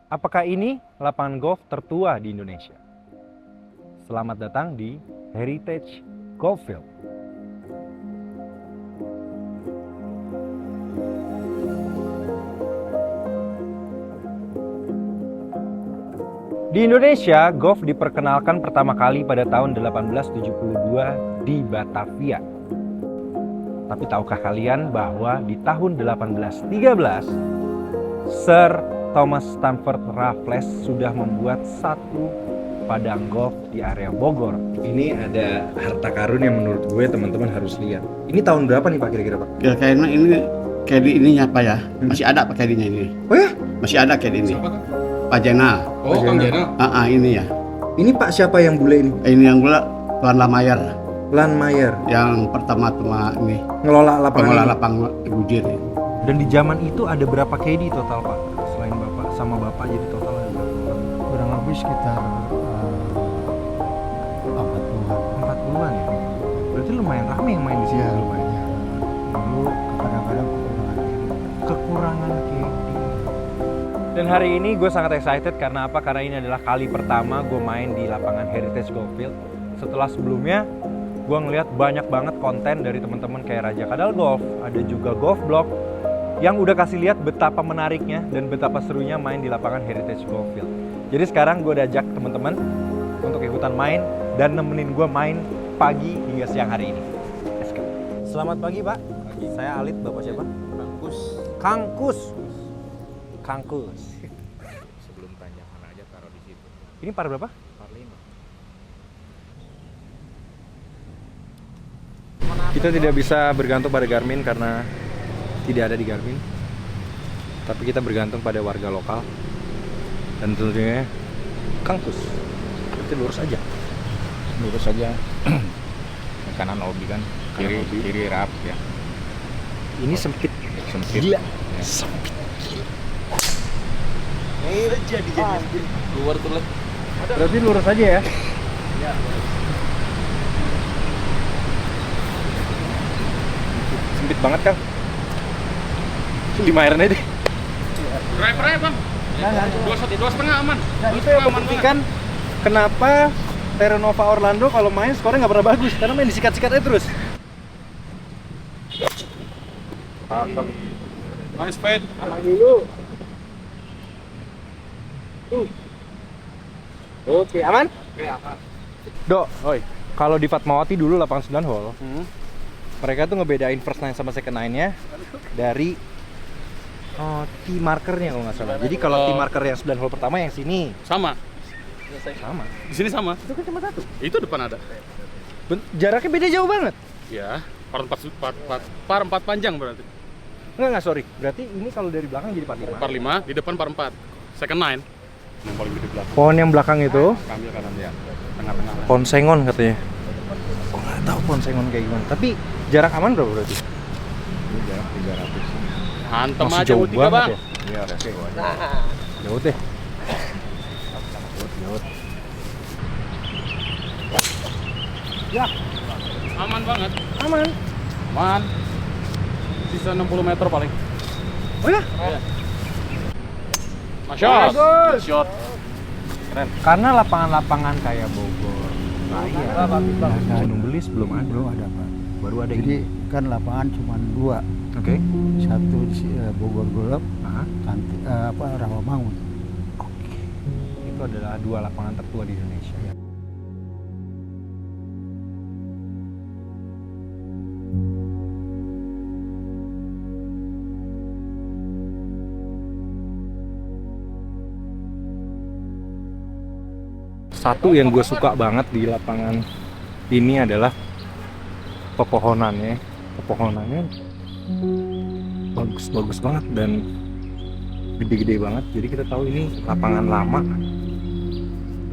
Apakah ini lapangan golf tertua di Indonesia? Selamat datang di Heritage Golffield. Di Indonesia, golf diperkenalkan pertama kali pada tahun 1872 di Batavia. Tapi tahukah kalian bahwa di tahun 1813, Sir Thomas Stamford Raffles sudah membuat satu padang golf di area Bogor. Ini ada harta karun yang menurut gue teman-teman harus lihat. Ini tahun berapa nih Pak kira-kira Pak? Ya kayaknya ini KD ininya apa ya? Masih ada Pak KD-nya ini. Oh ya? Masih ada KD ini. Siapa kan? Pak Jenal. Oh, Kang Jenal. Ini ya. Ini Pak siapa yang bule ini? Ini yang gula Tuan Lamayer Landmayer yang pertama-tama ini ngelola lapangan pengelola ini. lapangan Bujir. Dan di zaman itu ada berapa KD total Pak? Selain Bapak sama Bapak jadi total ada berapa? Kurang lebih sekitar 40-an. 40-an ya? Berarti lumayan ramai yang main di sini. Ya lumayan. Dulu kadang-kadang Kekurangan KD. Dan hari ini gue sangat excited karena apa? Karena ini adalah kali pertama gue main di lapangan Heritage Golffield. Setelah sebelumnya gue ngeliat banyak banget konten dari teman-teman kayak Raja Kadal Golf, ada juga Golf Blog yang udah kasih lihat betapa menariknya dan betapa serunya main di lapangan Heritage Golffield. Jadi sekarang gue udah ajak teman-teman untuk ikutan main dan nemenin gue main pagi hingga siang hari ini. Let's go. Selamat pagi Pak. Pagi. Saya Alit, Bapak siapa? Kangkus. Kangkus. Sebelum tanjakan aja taruh di situ. Ini par berapa? Par 5. Kita tidak bisa bergantung pada Garmin karena tidak ada di Garmin. Tapi kita bergantung pada warga lokal. Dan tentunya Kangkus. Berarti lurus aja. Lurus aja. Kanan obi kan, kiri obi. kiri rap ya. Ini sempit. Sempit. Gila. Ya. Sempit. Ini jadi. Keluar tuh lah. Berarti lurus aja ya. Sempit banget Kang. 5 iron aja deh. Rap bang. Dua setengah aman. Nah itu yang membuktikan kenapa Terranova Orlando kalau main skornya nggak pernah bagus karena main disikat-sikat aja terus. Nice fade. Oke, aman? Dok, oi. Kalau di Fatmawati dulu lapangan 9 hole, mereka tuh ngebedain first nine sama second nine-nya dari tee markernya kalau nggak salah. Jadi kalau tee marker yang 9 hole pertama yang sini Sama. sama. Di sini sama. Itu kan cuma satu. Itu depan ada. Jaraknya beda jauh banget. Ya. Par 4 panjang berarti. Enggak, sorry. Berarti ini kalau dari belakang jadi par 5. Par 5 di depan par 4. Second nine. Yang paling gede belakang. Pohon yang belakang itu Ambil kanan ya. Tengah-tengah. pohon sengon katanya. Kok nggak tahu pohon sengon kayak gimana. Tapi jarak aman berapa berarti? Ini jarak 300. Hantem Masih aja jauh U3 banget bang. ya? Iya, resiko aja. Jauh deh. Jauh. Ya. Aman banget. Aman. Aman. Sisa 60 meter paling. Oh ya? Masya Bagus. shot. Keren. Karena lapangan-lapangan kayak Bogor, Raya, Gunung Belis belum ada. belum ada Pak. Baru ada Jadi ini. kan lapangan cuma 2. Oke. Satu di Bogor Golf, Aha. Rawamangun. Oke. Itu adalah 2 lapangan tertua di Indonesia. Satu yang gue suka banget di lapangan ini adalah pepohonannya. Pepohonannya bagus banget dan gede-gede banget. Jadi kita tahu ini lapangan lama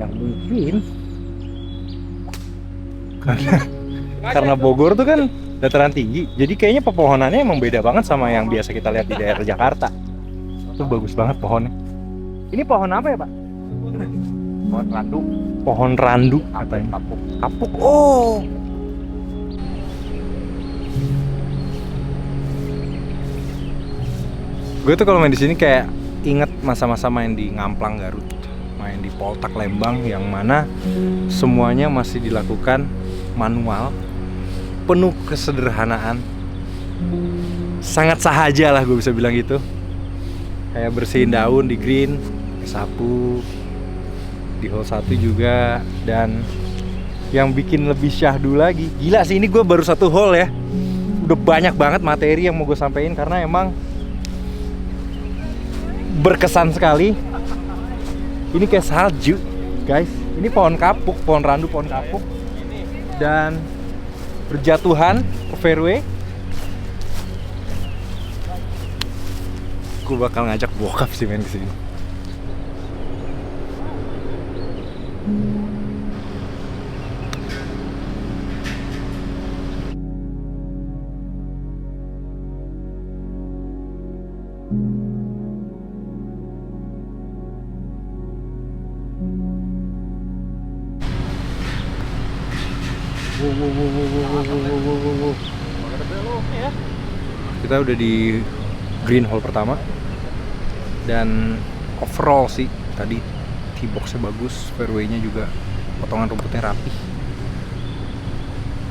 yang mungkin karena Bogor tuh kan dataran tinggi. Jadi kayaknya pepohonannya emang beda banget sama yang biasa kita lihat di daerah Jakarta. Itu bagus banget pohonnya. Ini pohon apa ya Pak? Pohon randu. Pohon randu katanya. Kapuk. Kapuk. Oh. Gue tuh kalau main di sini kayak inget masa-masa main di Ngamplang Garut, main di Poltak Lembang, yang mana semuanya masih dilakukan manual, penuh kesederhanaan, sangat sahaja lah gue bisa bilang gitu. Kayak bersihin daun di green, sapu di hole 1 juga. Dan yang bikin lebih syahdu lagi, gila sih, ini gue baru 1 hole ya, udah banyak banget materi yang mau gue sampein karena emang berkesan sekali. Ini kayak salju guys, ini pohon kapuk, pohon randu, pohon kapuk, dan berjatuhan ke fairway. Gue bakal ngajak bokap sih main kesini. Kita udah di green hole pertama, dan overall sih tadi tee boxnya bagus, fairway-nya juga potongan rumputnya rapi.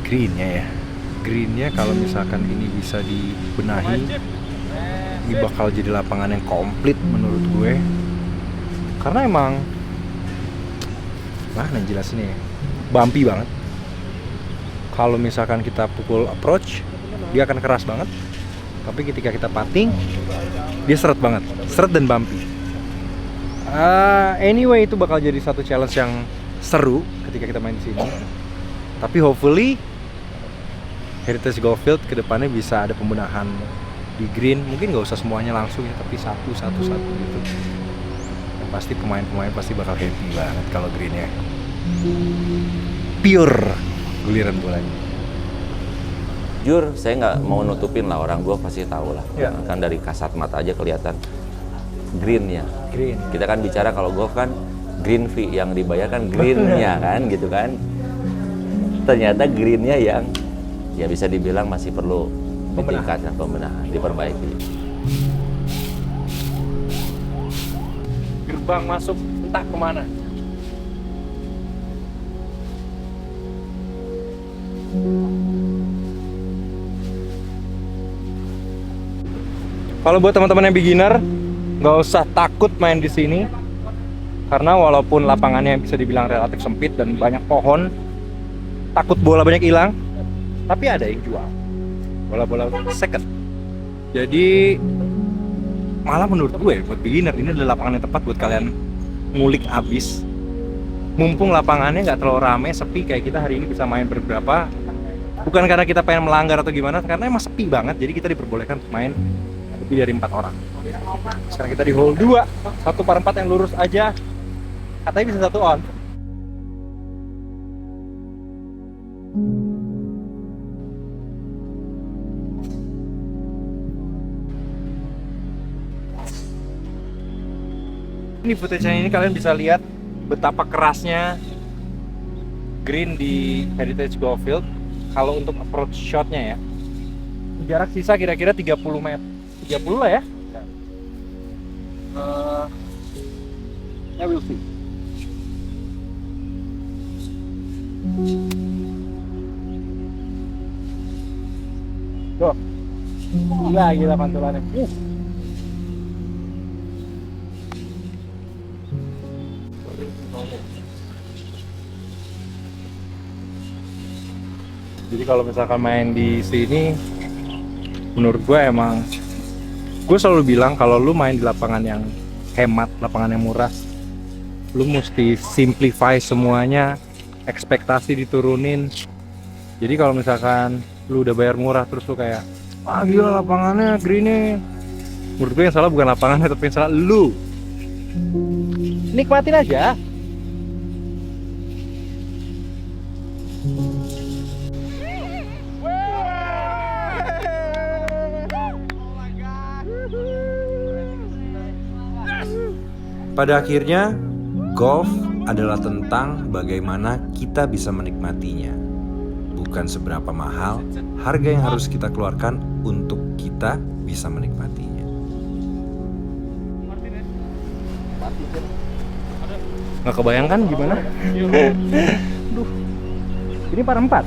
Greennya kalau misalkan ini bisa dibenahi, ini bakal jadi lapangan yang komplit menurut gue. Karena emang mana jelasinnya ya, bumpy banget. Kalau misalkan kita pukul approach, dia akan keras banget. Tapi ketika kita putting, dia seret banget, seret dan bumpy. Anyway, itu bakal jadi satu challenge yang seru ketika kita main di sini. Tapi hopefully Heritage Golf Field kedepannya bisa ada pembenahan di green. Mungkin nggak usah semuanya langsung ya, tapi satu gitu. Yang pasti pemain-pemain pasti bakal happy banget kalau greennya pure guliran bolanya. Jujur, saya nggak mau nutupin lah, orang gue pasti tahu lah. Ya. Kan dari kasat mata aja kelihatan greennya. Green. Kita kan bicara kalau golf kan green fee, yang dibayar kan greennya kan, gitu kan. Ternyata greennya yang ya bisa dibilang masih perlu ditingkatkan, pembenahan, diperbaiki. Gerbang masuk entah kemana. Kalau buat teman-teman yang beginner, nggak usah takut main di sini, karena walaupun lapangannya bisa dibilang relatif sempit dan banyak pohon, takut bola banyak hilang, tapi ada yang jual bola-bola second. Jadi malah menurut gue buat beginner ini adalah lapangan yang tepat buat kalian ngulik abis. Mumpung lapangannya nggak terlalu rame, sepi kayak kita hari ini bisa main berberapa. Bukan karena kita pengen melanggar atau gimana, karena emang sepi banget. Jadi kita diperbolehkan untuk main lebih dari 4 orang. Sekarang kita di hole 2, 1/4 yang lurus aja, katanya bisa 1 on. Ini footage ini kalian bisa lihat betapa kerasnya green di Heritage Golf Field. Kalau untuk approach shotnya ya, jarak sisa kira-kira 30 meter, 30 lah ya. We'll see. Go. Gila pantulannya. Jadi kalau misalkan main di sini, menurut gue selalu bilang kalau lu main di lapangan yang hemat, lapangan yang murah, lu mesti simplify semuanya, ekspektasi diturunin. Jadi kalau misalkan lu udah bayar murah terus lu kayak, ah gila lapangannya greennya, menurut gue yang salah bukan lapangannya, tapi yang salah lu. Nikmatin aja. Pada akhirnya, golf adalah tentang bagaimana kita bisa menikmatinya. Bukan seberapa mahal harga yang harus kita keluarkan untuk kita bisa menikmatinya. Nggak kebayangkan gimana? Duh. Ini par 4.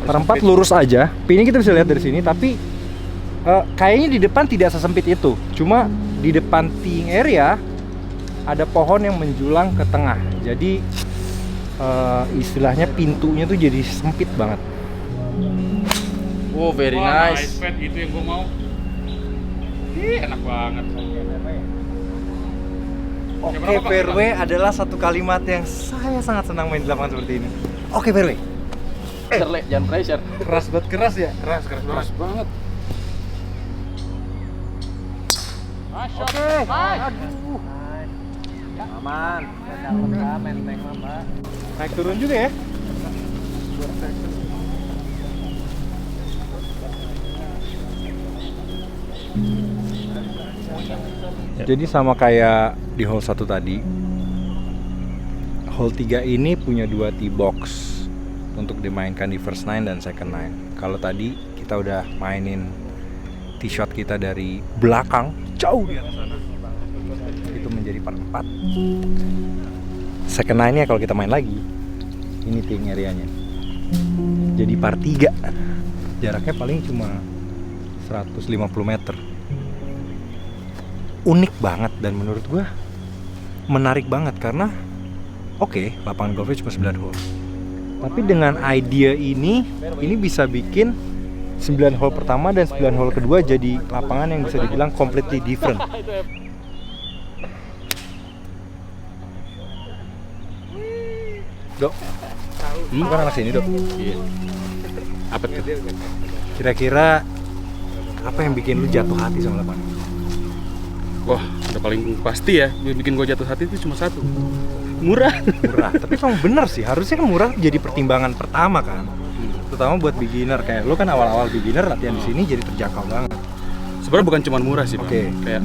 Par 4 lurus aja. Ini kita bisa lihat dari sini, tapi kayaknya di depan tidak sesempit itu. Cuma di depan teeing area ada pohon yang menjulang ke tengah. Jadi istilahnya pintunya tuh jadi sempit banget. Oh, very nice. Pet itu yang gue mau. Ih, enak banget. Oke, fairway adalah satu kalimat yang saya sangat senang main di lapangan seperti ini. Oke, fairway. Pressure, jangan pressure. Keras banget, keras ya? Keras banget. Oke. Aduh. Aman. Naik turun juga ya? Jadi sama kayak di hole 1 tadi, hole 3 ini punya 2 tee box untuk dimainkan di first 9 dan second 9. Kalau tadi kita udah mainin tee shot kita dari belakang jauh di atas sana, itu menjadi par 4. Second 9 nya kalau kita main lagi, ini teeing areanya jadi par 3. Jaraknya paling cuma 150 meter. Unik banget dan menurut gua menarik banget karena oke, lapangan golfnya cuma 9 hole. Tapi dengan idea ini bisa bikin 9 hole pertama dan 9 hole kedua jadi lapangan yang bisa dibilang completely different. Dok, bukan anak sini, Dok. Iya. Apa tuh? Kira-kira apa yang bikin lu jatuh hati sama lapangan? Wah, udah paling pasti ya. Bikin gue jatuh hati itu cuma satu. Murah. Murah, tapi emang bener sih, harusnya kan murah jadi pertimbangan pertama kan. Terutama buat beginner, kayak lu kan awal-awal beginner latihan di sini jadi terjangkau banget. Sebenarnya bukan cuma murah sih, Bang. Oke. Kayak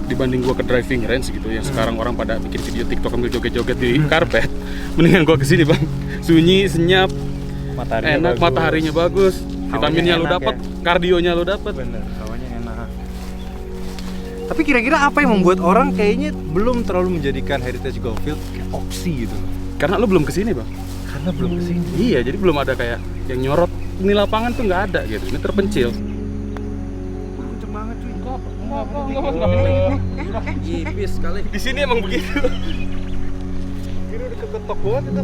dibanding gua ke driving range gitu yang sekarang orang pada bikin video TikTok ambil joget-joget di karpet, mendingan gua kesini, Bang. Sunyi, senyap, enak, mataharinya bagus, vitaminnya lu dapat, kardionya lu dapat. Bener, hawanya enak. Tapi kira-kira apa yang membuat orang kayaknya belum terlalu menjadikan Heritage Golf Field kayak opsi gitu? Karena lu belum kesini, Bang. Karena belum kesini. Iya, jadi belum ada kayak yang nyorot. Ini lapangan tuh nggak ada gitu, ini terpencil. Kenceng banget cuy. Ipis sekali. Di sini emang begitu. Kira udah keketok banget itu.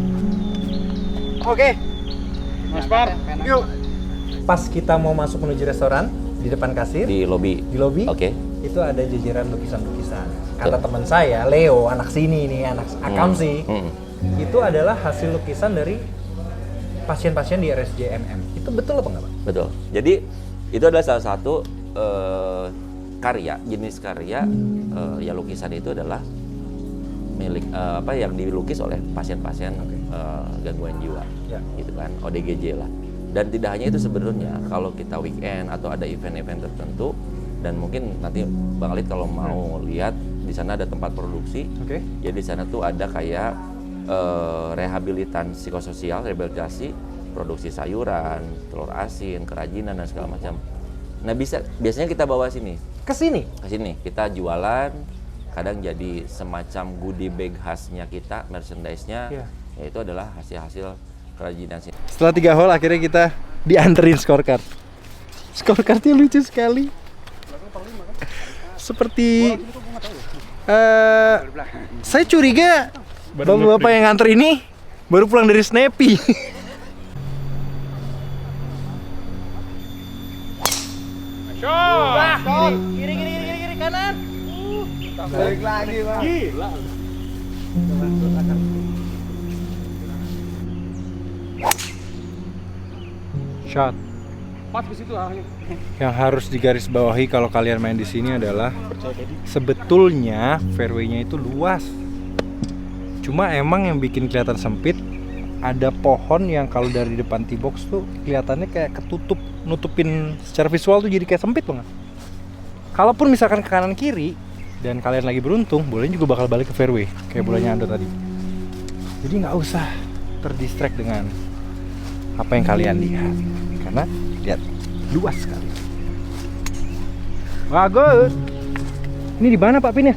Oke, Mas Par. yuk. Pas kita mau masuk menuju restoran, di depan kasir, Di lobby. di lobi, Oke. itu ada jajaran lukisan-lukisan. Kata teman saya, Leo, anak sini nih, anak akuntansi, itu adalah hasil lukisan dari pasien-pasien di RSJMM. Itu betul apa enggak, Pak? Betul. Jadi itu adalah salah satu karya, jenis karya ya lukisan itu adalah milik yang dilukis oleh pasien-pasien gangguan jiwa, Ya. gitu kan, ODGJ lah. Dan tidak hanya itu sebenarnya, kalau kita weekend atau ada event-event tertentu, dan mungkin nanti Bang Alid kalau mau lihat di sana ada tempat produksi. Oke. Jadi di sana tuh ada kayak rehabilitan psikososial, rehabilitasi, produksi sayuran, telur asin, kerajinan dan segala macam. Nah biasanya kita bawa sini. Ke sini. Ke sini kita jualan, kadang jadi semacam goodie bag khasnya kita, merchandise-nya, Iya. yaitu adalah hasil-hasil kerajinan sini. Setelah 3 hole akhirnya kita dianterin scorecard. Scorecardnya lucu sekali. Seperti saya curiga bapak-bapak yang nganter ini baru pulang dari Snappy. Kiri kanan. Balik lagi, Bang. Gila. Shot. Pas ke situ arahnya. Yang harus digarisbawahi kalau kalian main di sini adalah sebetulnya fairway-nya itu luas. Cuma emang yang bikin kelihatan sempit ada pohon yang kalau dari depan tee box tuh kelihatannya kayak ketutup, nutupin secara visual tuh jadi kayak sempit banget. Kalaupun misalkan ke kanan kiri dan kalian lagi beruntung, bolanya juga bakal balik ke fairway kayak bolanya Ando tadi. Jadi nggak usah terdistract dengan apa yang kalian lihat, karena lihat luas sekali. Bagus. Ini di mana Pak pinnya?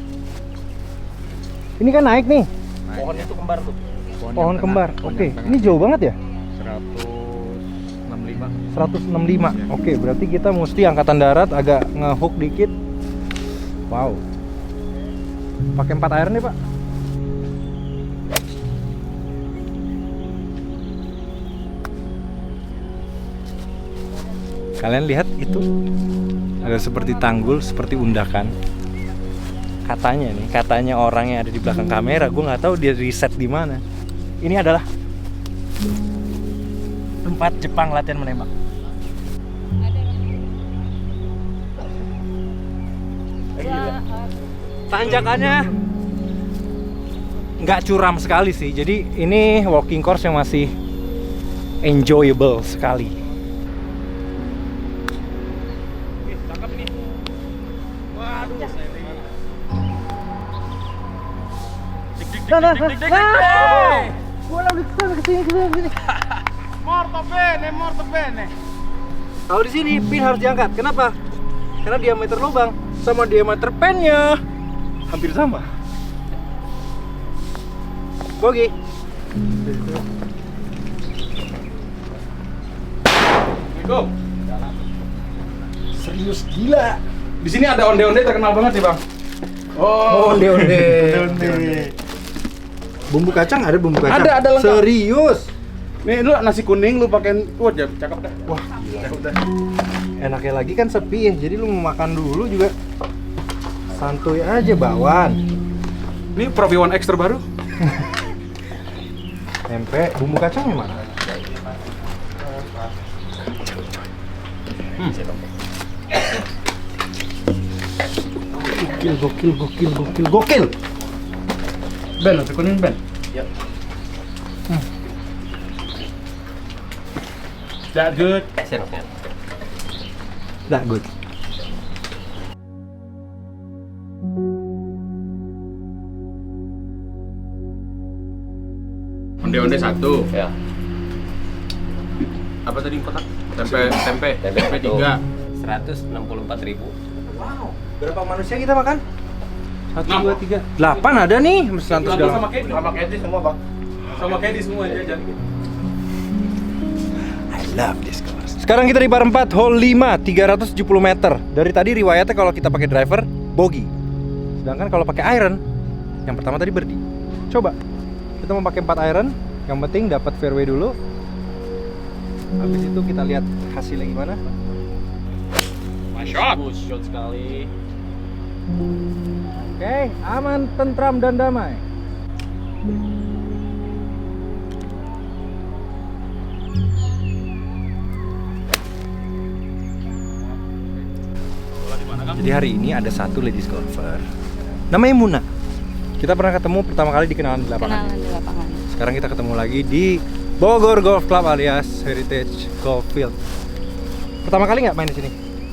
Ini kan naik nih. Pohon itu kembar tuh. Pohon kembar. Oke, ini jauh banget ya? 165. 165. Oke, berarti kita mesti angkatan darat agak ngehook dikit. Wow. Pakai 4 air nih, Pak. Kalian lihat itu? Ada seperti tanggul, seperti undakan. Katanya orang yang ada di belakang kamera, gue nggak tahu dia riset di mana. Ini adalah tempat Jepang latihan menembak. Tanjakannya nggak curam sekali sih, jadi ini walking course yang masih enjoyable sekali. Nah, gua lagi kesini. Morto bene. Kalau di sini pin harus diangkat. Kenapa? Karena diameter lubang sama diameter pennya hampir sama. Bogi. Go. Serius gila. Di sini ada onde-onde terkenal banget sih, Bang. Oh, onde-onde. Bumbu kacang ada bumbu kacang. Ada lengkap. Serius. Nih lu nasi kuning lu pakein, wah cakep dah. Wah, gila. Enaknya lagi kan sepi ya, jadi lu mau makan dulu juga santuy aja bawan. Ini Profi One X terbaru. Tempe, bumbu kacangnya mana? Gokil. Ben, nasi kuning Ben. Yuk. That good. Senoknya. That good. Onde-onde satu. Ya. Apa tadi kotak? Tempe Tempe 3. 164.000. Wow, berapa manusia kita makan? 1, 6. 2, 3, 8 ada nih, Santos Sama segala. Kedi semua, Bang. Sama Kedi semua jajan. I love this course. Sekarang kita di bar 4, hole 5, 370 meter. Dari tadi riwayatnya kalau kita pakai driver, bogey. Sedangkan kalau pakai iron, yang pertama tadi birdie. Coba, kita mau pakai 4 iron, yang penting dapat fairway dulu. Habis itu kita lihat hasilnya gimana. Shot. Shot sekali. Oke, aman, tentram, dan damai. Jadi hari ini ada satu ladies golfer, namanya Muna. Kita pernah ketemu pertama kali di kenalan di lapangan. Kenalan di lapangan. Sekarang kita ketemu lagi di Bogor Golf Club alias Heritage Golf Field. Pertama kali nggak main di sini?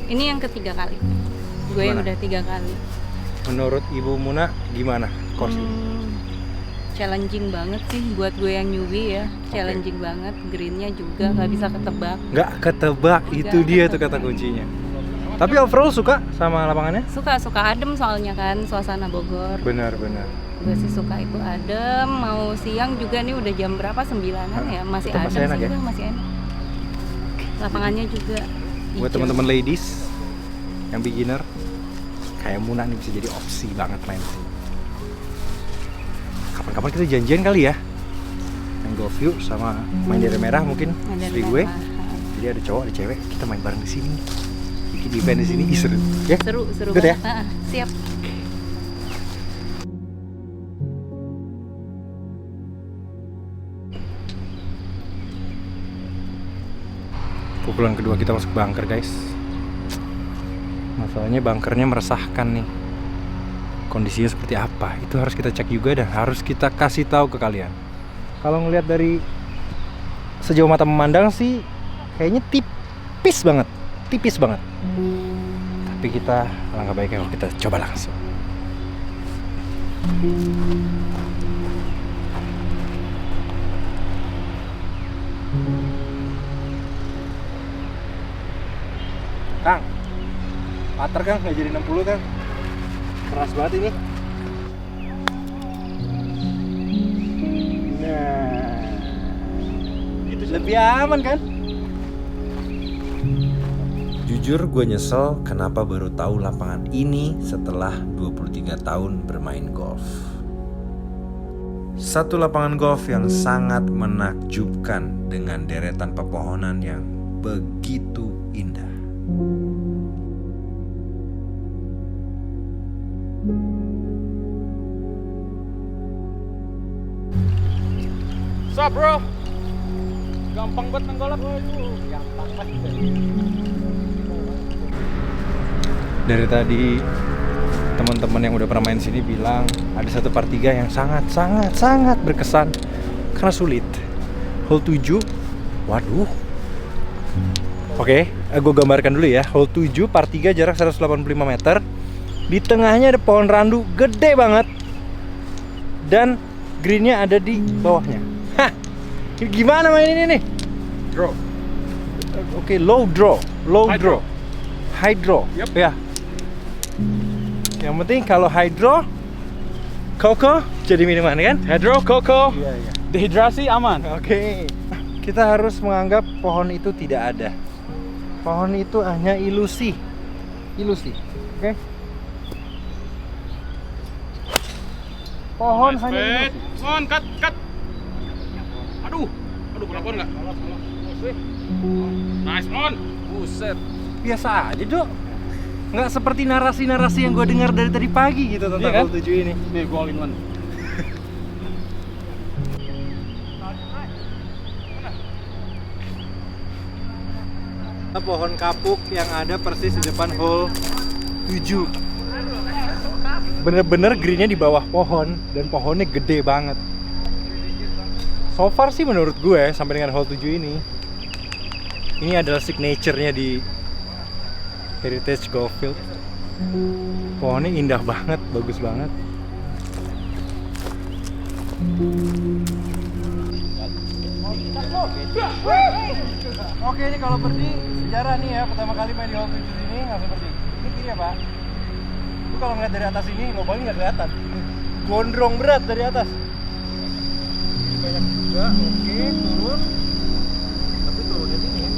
Ini yang ketiga kali. Gue Gimana? udah 3 kali. Menurut Ibu Muna gimana course ini? Challenging banget sih buat gue yang newbie ya. Challenging banget. Greennya juga nggak bisa ketebak. Nggak ketebak, itu Nggak dia tuh ketebak. kata kuncinya. Tapi overall suka sama lapangannya? Suka adem soalnya kan suasana Bogor. Benar-benar. Gue sih suka itu adem. Mau siang juga nih udah jam berapa? 9-an ya. Masih tetap adem masih enak sih, ya? masih enak. Lapangannya juga Buat hijau. teman-teman ladies yang beginner, kayak Muna nih bisa jadi opsi banget main sini. Kapan-kapan kita janjian kali ya, main golf yuk sama main daerah merah mungkin Ada istri di gue. bawah. Jadi ada cowok ada cewek, kita main bareng di sini, bikin event di sini. Ih, seru ya. Seru Good ya? banget. Siap. Pukulan kedua kita masuk bunker guys. Masalahnya bunkernya meresahkan nih. Kondisinya seperti apa? Itu harus kita cek juga dan harus kita kasih tahu ke kalian. Kalau ngelihat dari sejauh mata memandang sih kayaknya tipis banget. Tapi kita alangkah baiknya kalau kita coba langsung. Kang, pater Kang, nggak jadi 60 Kang. Keras banget ini. Itu lebih aman kan? Jujur gue nyesel kenapa baru tahu lapangan ini setelah 23 tahun bermain golf. Satu lapangan golf yang sangat menakjubkan dengan deretan pepohonan yang begitu indah. Sup bro? Gampang banget nenggolap. Gampang banget. Dari tadi teman-teman yang udah pernah main sini bilang ada satu par 3 yang sangat berkesan karena sulit. Hole 7, waduh. Oke, gue gambarkan dulu ya. Hole 7 par 3 jarak 185 meter. Di tengahnya ada pohon randu gede banget. Dan greennya ada di bawahnya. Hah, gimana main ini nih? Draw. Oke, low draw. High draw. High draw. Yep. Ya. Yang penting kalau hydro, koko jadi minuman kan? Hydro, koko, Iya, iya. dehidrasi aman. Oke. Kita harus menganggap pohon itu tidak ada. Pohon itu hanya ilusi. Ilusi. Oke? Pohon Nice hanya fade. ilusi. On, cut. Aduh, pelakon nggak? Nice on. Buset. Biasa aja, Dok. Nggak seperti narasi-narasi yang gue dengar dari tadi pagi gitu tentang Iya kan? hole 7 ini. Nih, gol in one. Pohon kapuk yang ada persis di depan hole 7. Bener-bener greennya di bawah pohon dan pohonnya gede banget. So far sih menurut gue sampai dengan hole 7 ini adalah signature-nya di Heritage Golf Field. Pohonnya indah banget, bagus banget. Oke, ini kalau berdi sejarah nih ya, pertama kali main di hole 7 ini langsung berdi. Ini kiri ya, Pak. Lu kalau ngeliat dari atas ini, lubangnya nggak kelihatan. Gondrong berat dari atas. Ini banyak juga, oke, turun. Tapi turunnya sini ya.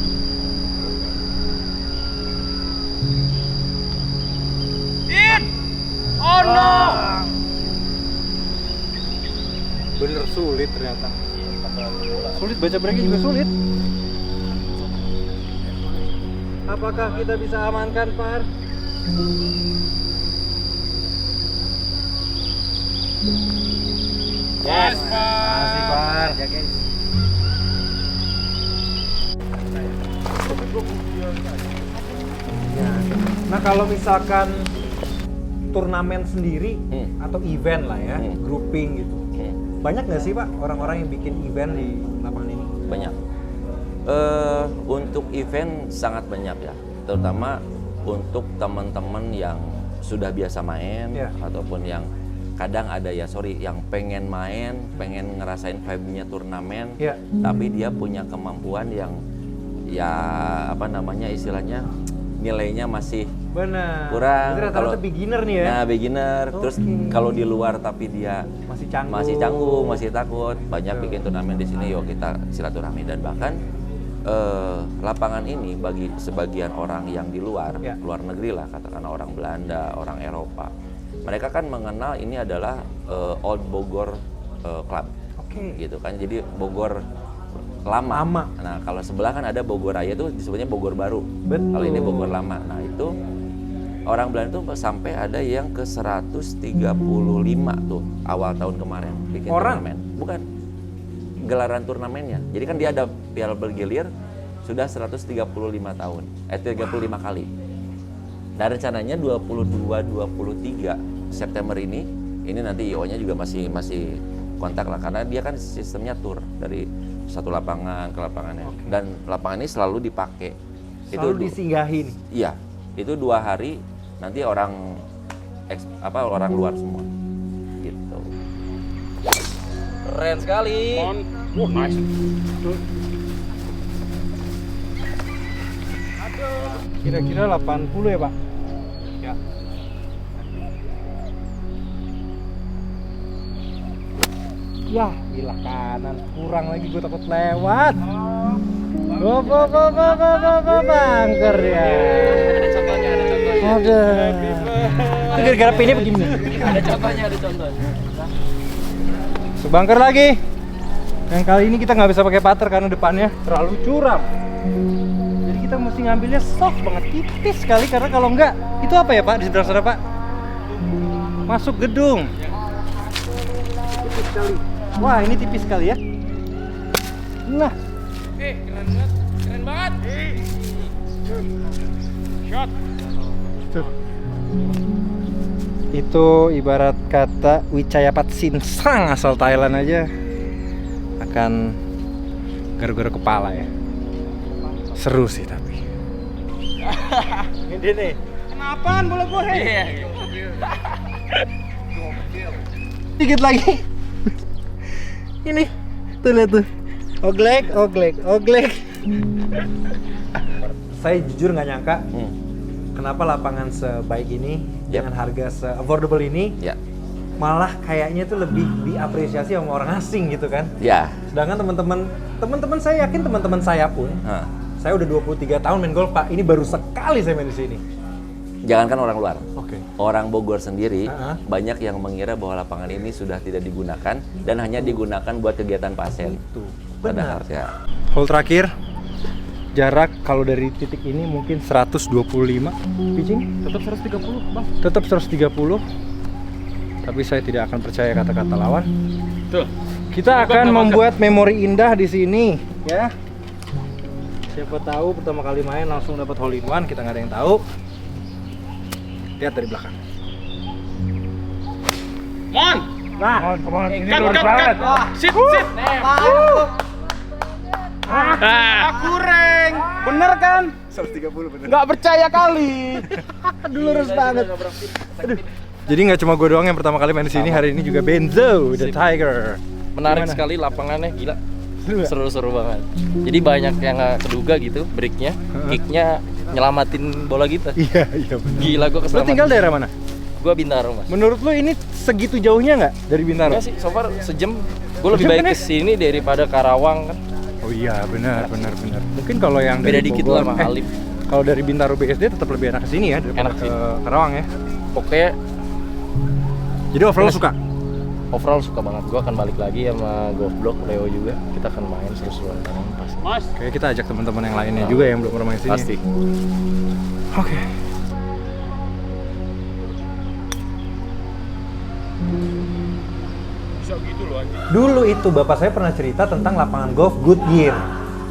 Oh no! Bener sulit ternyata. Sulit, baca breaknya juga sulit. Apakah kita bisa amankan, Par? Yes, Makasih, Par. Ya, guys. Nah, kalau misalkan turnamen sendiri atau event lah ya, grouping gitu. Banyak nggak sih, Pak, orang-orang yang bikin event di lapangan ini? Banyak. Untuk event sangat banyak ya, terutama untuk teman-teman yang sudah biasa main ataupun yang kadang ada yang pengen main, pengen ngerasain vibe-nya turnamen, tapi dia punya kemampuan yang istilahnya nilainya masih Benar. kurang. Itu rata-rata beginner nih ya. Nah, beginner. Terus kalau di luar tapi dia masih canggung, masih takut, banyak bikin turnamen di sini. Yuk kita silaturahmi. Dan bahkan lapangan ini bagi sebagian orang yang di luar negeri lah, katakanlah orang Belanda, orang Eropa, mereka kan mengenal ini adalah Old Bogor Club, gitu kan. Jadi Bogor lama. Nah, kalau sebelah kan ada Bogor Raya, tuh disebutnya Bogor Baru. Kalau ini Bogor Lama. Nah, itu orang Belanda tuh sampai ada yang ke 135 tuh awal tahun kemarin bikin turnamen. Bukan gelaran turnamennya. Jadi kan dia ada Piala Bergilir sudah 135 tahun. 35 kali. Nah, rencananya 22-23 September ini nanti IO-nya juga masih kontak lah, karena dia kan sistemnya tour dari satu lapangan ke lapangannya. Dan lapangan ini selalu dipakai. Selalu disinggahin. Iya, itu 2 hari nanti orang luar semua. Gitu. Keren sekali. Oh, nice. Kira-kira 80 ya, Pak? Ya. Ya, gila kanan. Kurang lagi gue takut lewat. Bangker ya. Ada contohnya. Ada. Itu gara-gara pinnya begini. Ada contohnya. Sebangker lagi. Yang kali ini kita nggak bisa pakai putter karena depannya terlalu curam. Jadi kita mesti ngambilnya soft banget, tipis sekali karena kalau enggak, itu apa ya Pak di seberang sana Pak? Masuk gedung. Tipis sekali. Wah ini tipis sekali ya. Nah. Keren banget. Shot. Itu ibarat kata Wicayapat Sinsang asal Thailand aja akan garu-garu kepala ya. Seru sih tapi. Ini nih. Kenapaan bola gue? Iya. Dikit lagi. Ini. Tuh lihat tuh. Oglek. Saya jujur nggak nyangka kenapa lapangan sebaik ini dengan harga se-affordable ini malah kayaknya tuh lebih diapresiasi sama orang asing gitu kan. Ya. Sedangkan teman-teman saya yakin teman-teman saya pun saya udah 23 tahun main golf Pak. Ini baru sekali saya main di sini. Jangankan orang luar. Oke. Orang Bogor sendiri banyak yang mengira bahwa lapangan ini sudah tidak digunakan dan hanya digunakan buat kegiatan pasien. Itu. Padahal Benar. ya. Hole terakhir. Jarak kalau dari titik ini mungkin 125 pitching. Tetap 130, Bang. Tetap 130. Tapi saya tidak akan percaya kata-kata lawan. Tuh. Kita akan membuat memori indah di sini, ya. Siapa tahu pertama kali main langsung dapat hole in one, kita nggak ada yang tahu. Lihat dari belakang. Mon. Nah, ini Cut. Sit. Kurang. Bener kan? 130 bener. Nggak percaya kali. Dulu harus banget. Aduh. Jadi nggak cuma gue doang yang pertama kali main di sini, hari ini juga Benzo, The Tiger. Menarik Gimana? sekali lapangannya, gila. Seru nggak? Seru banget. Jadi banyak yang nggak keduga gitu, breaknya, kicknya nyelamatin bola kita. Iya benar. Gila, gue Lo keselamat. tinggal daerah mana? Gue Bintaro, Mas. Menurut lo ini segitu jauhnya nggak dari Bintaro? Enggak sih, so far sejam. Gue lebih Sejam baik kan ya? ke sini daripada Karawang kan. Oh iya benar. Mungkin kalau yang Beda dari dikit Bogor, lah sama Halim. Kalau dari Bintaro BSD tetap lebih enak ke sini ya daripada Enak ke sih. Karawang ya. Pokoknya Jadi overall suka? overall suka banget. Gue akan balik lagi sama Golf Block, Leo juga. Kita akan main seru-seruan bareng pasti. Mas. Kayak kita ajak teman-teman yang lainnya juga yang belum pernah main sini. Pasti. Oke. Bisa gitu loh anjing. Dulu itu bapak saya pernah cerita tentang lapangan golf Goodyear.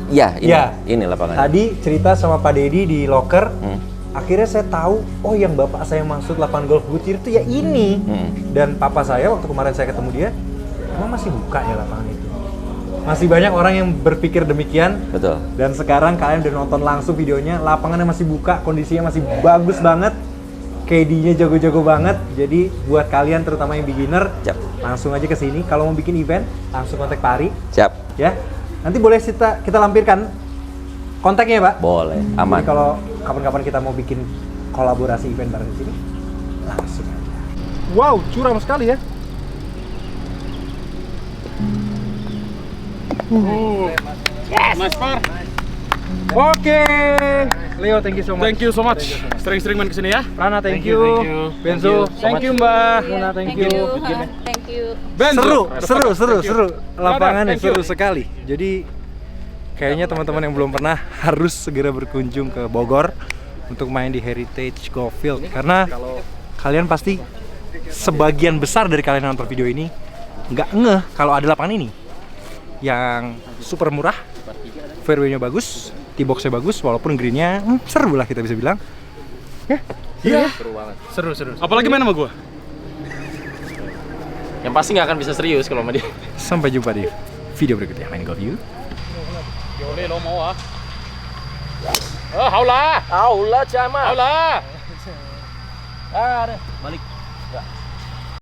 Iya, Iya. ini lapangan. Tadi cerita sama Pak Dedi di locker. Hmm. Akhirnya saya tahu, oh yang bapak saya maksud lapangan golf Goodyear itu ya ini. Dan papa saya waktu kemarin saya ketemu dia, emang masih buka ya lapangan itu. Masih banyak orang yang berpikir demikian. Betul. Dan sekarang kalian udah nonton langsung videonya, lapangannya masih buka, kondisinya masih bagus banget. KD-nya jago-jago banget. Jadi buat kalian terutama yang beginner, Siap. langsung aja ke sini. Kalau mau bikin event, langsung kontak Pak Ari, Siap. ya. Nanti boleh kita lampirkan kontaknya, Pak. Boleh. Aman. Jadi kalau kapan-kapan kita mau bikin kolaborasi event bareng di sini, langsung aja. Wow, curam sekali ya. Nice par. Oke. Leo, thank you so much. Thank you so much. Sering-sering main kesini ya. Rana, thank you. Benzo, thank you, Mbak. Muna, thank you. Thank you. Seru. Lapangannya Thank you. seru sekali. Jadi kayaknya teman-teman yang belum pernah harus segera berkunjung ke Bogor untuk main di Heritage Golf Field karena kalian pasti sebagian besar dari kalian yang nonton video ini nggak ngeh kalau ada lapangan ini yang super murah, fairway-nya bagus, tee box-nya bagus, walaupun green-nya seru lah kita bisa bilang. Ya, Iya. Seru banget. seru. Apalagi main sama gua. Yang pasti nggak akan bisa serius kalau sama dia. Sampai jumpa di video berikutnya. Main golf you. Boleh lo mau ah. Haula. Aula, Cama. Haula. Balik.